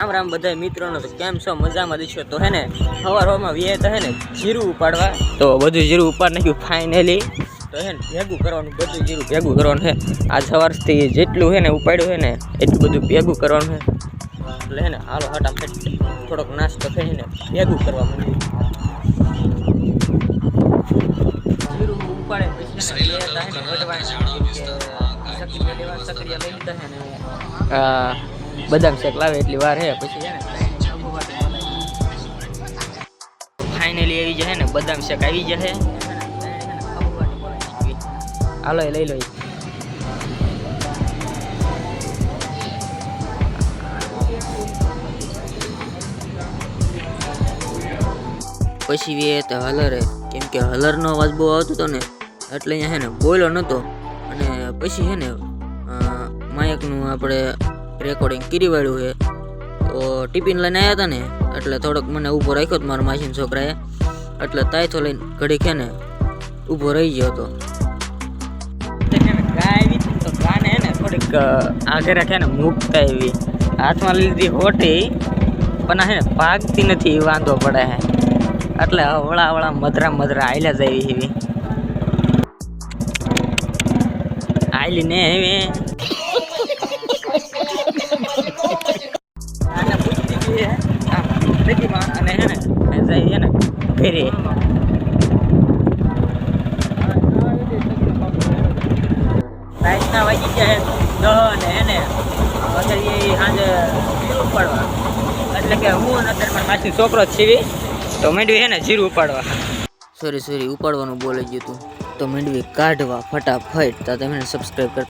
રામ રામ બધા મિત્રોનો તો કેમ છો મજામાં દીશો તો હે ને સવારમાં વીએ તો હે ને જીરું ઉપાડવા તો બધું જીરું ઉપાડ નાખ્યું ફાઇનલી તો હે ને ભેગું કરવાનું બધું જીરું ભેગું કરવાનું છે આજ સવારથી જેટલું હે ને ઉપાડ્યું હે ને એટલું બધું ભેગું કરવાનું છે એટલે હે ને હાલો હટાફટ થોડોક નાસ્તો થઈ ને ભેગું કરવા માંડ્યું જીરું ઉપાડે પછી સક્રિયા લઈ લીધા છે ને બદામ શેક લાવે એટલી વાર હે પછી છે ને ફાઇનલી આવી જાય ને બદામ શેક આવી જશે હાલો લઈ લો પછી વે તો હલરે કેમ કે હલરનો અવાજ બહુ આવતો હતો ને એટલે અહીંયા છે ને બોલ્યો નહોતો અને પછી છે ને માઇકનું આપણે રેકોર્ડિંગ કરી વાળ્યું છે તો ટિફિન લઈને આવ્યા હતા ને એટલે થોડોક મને ઊભો રાખ્યો હતો મારા માસીના છોકરાએ એટલે તાયથો લઈને ઘડીક છે ને ઊભો રહી ગયો હતો તો ગાને હે ને થોડીક આગળ છે ને મૂકતા એવી હાથમાં લીધી હોટી પણ હે ને ભાગતી નથી વાંધો પડે હે એટલે વળા મધરા હાલ્યા જાય એવી હાલી ને હવે અને હે ને જઈએ ને ઘરે રાતના વાગી જાય 10 ને એને પછી સાંજે જીરું ઉપાડવા એટલે કે હું અત્યારે મારા માસી છોકરો જ છીવી તો માંડવી હે ને જીરું ઉપાડવા સોરી ઉપાડવાનું બોલાઈ ગયું હતું તો માંડવી કાઢવા ફટાફટ તો તમે સબસ્ક્રાઈબ કર